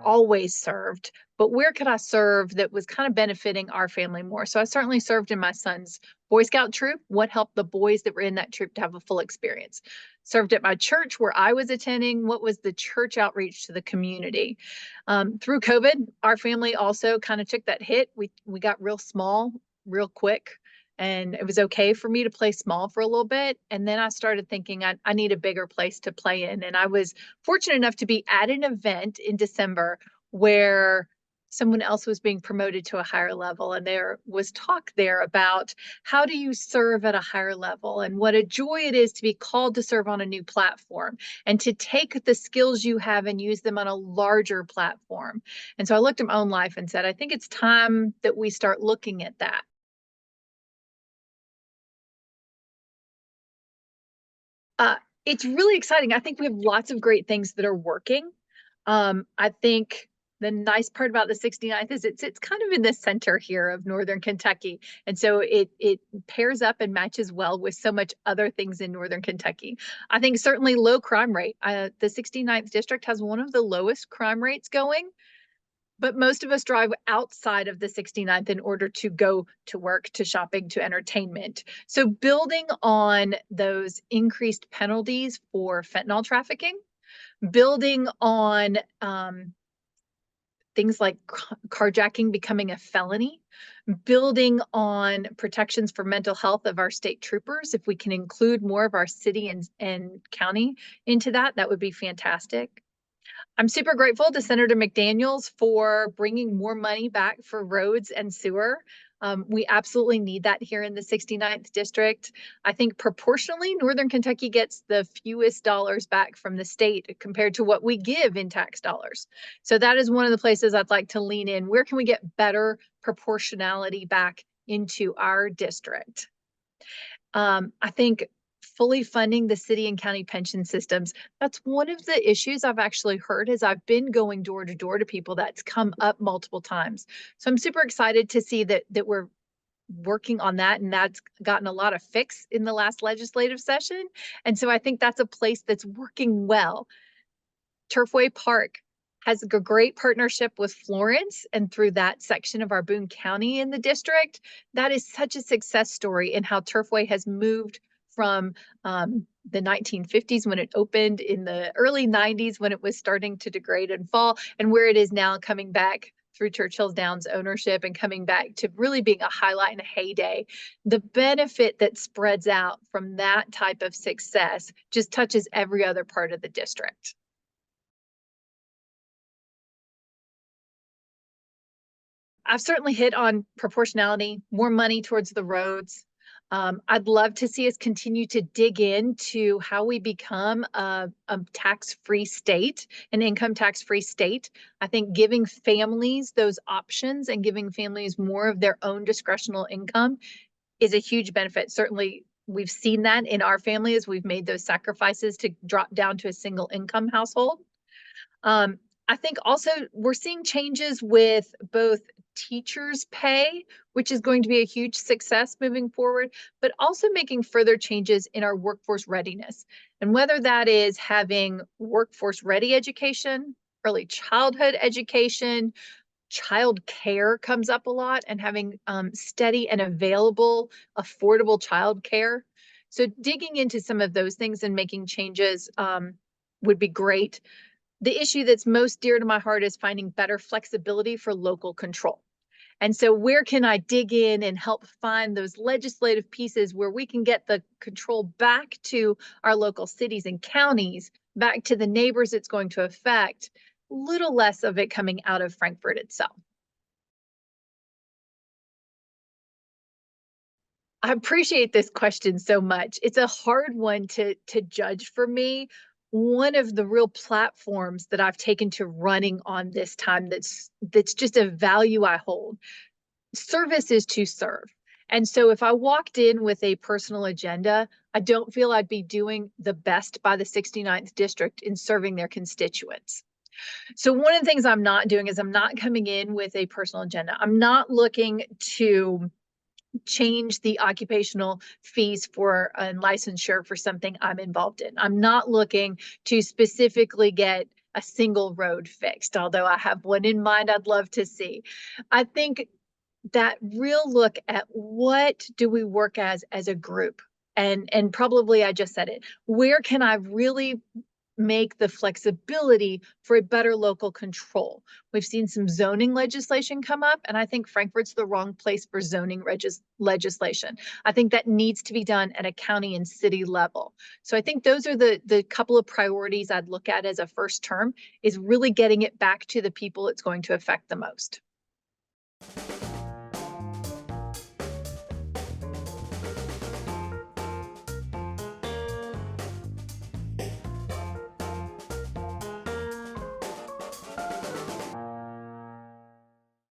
always served, but where could I serve that was kind of benefiting our family more? So I certainly served in my son's Boy Scout troop. What helped the boys that were in that troop to have a full experience? Served at my church where I was attending. What was the church outreach to the community? Through COVID, our family also kind of took that hit. We got real small, real quick. And it was okay for me to play small for a little bit. And then I started thinking I need a bigger place to play in. And I was fortunate enough to be at an event in December where someone else was being promoted to a higher level. And there was talk there about how do you serve at a higher level and what a joy it is to be called to serve on a new platform and to take the skills you have and use them on a larger platform. And so I looked at my own life and said, I think it's time that we start looking at that. It's really exciting. I think we have lots of great things that are working. I think the nice part about the 69th is it's kind of in the center here of Northern Kentucky. And so it pairs up and matches well with so much other things in Northern Kentucky. I think certainly low crime rate. The 69th district has one of the lowest crime rates going. But most of us drive outside of the 69th in order to go to work, to shopping, to entertainment. So building on those increased penalties for fentanyl trafficking, building on things like carjacking becoming a felony, building on protections for mental health of our state troopers. If we can include more of our city and county into that, that would be fantastic. I'm super grateful to Senator McDaniels for bringing more money back for roads and sewer. We absolutely need that here in the 69th district. I think proportionally, Northern Kentucky gets the fewest dollars back from the state compared to what we give in tax dollars. So that is one of the places I'd like to lean in. Where can we get better proportionality back into our district? I think fully funding the city and county pension systems. That's one of the issues I've actually heard as I've been going door to door to people. That's come up multiple times. So I'm super excited to see that we're working on that, and that's gotten a lot of fix in the last legislative session. And so I think that's a place that's working well. Turfway Park has a great partnership with Florence, and through that section of our Boone County in the district, that is such a success story in how Turfway has moved from the 1950s when it opened, in the early 90s when it was starting to degrade and fall, and where it is now coming back through Churchill Downs ownership and coming back to really being a highlight and a heyday. The benefit that spreads out from that type of success just touches every other part of the district. I've certainly hit on proportionality, more money towards the roads. I'd love to see us continue to dig into how we become a tax-free state, an income tax-free state. I think giving families those options and giving families more of their own discretional income is a huge benefit. Certainly, we've seen that in our family as we've made those sacrifices to drop down to a single income household. I think also we're seeing changes with both teachers' pay, which is going to be a huge success moving forward, but also making further changes in our workforce readiness. And whether that is having workforce ready education, early childhood education, child care comes up a lot, and having steady and available, affordable child care. So digging into some of those things and making changes would be great. The issue that's most dear to my heart is finding better flexibility for local control. And so where can I dig in and help find those legislative pieces where we can get the control back to our local cities and counties, back to the neighbors it's going to affect, a little less of it coming out of Frankfort itself. I appreciate this question so much. It's a hard one to judge for me. One of the real platforms that I've taken to running on this time that's just a value I hold. Service is to serve. And so if I walked in with a personal agenda, I don't feel I'd be doing the best by the 69th district in serving their constituents. So one of the things I'm not doing is I'm not coming in with a personal agenda. I'm not looking to change the occupational fees for a licensure for something I'm involved in. I'm not looking to specifically get a single road fixed, although I have one in mind I'd love to see. I think that real look at what do we work as a group, and probably I just said it, where can I really make the flexibility for a better local control? We've seen some zoning legislation come up, and I think Frankfurt's the wrong place for zoning legislation. I think that needs to be done at a county and city level. So I think those are the couple of priorities I'd look at as a first term, is really getting it back to the people it's going to affect the most.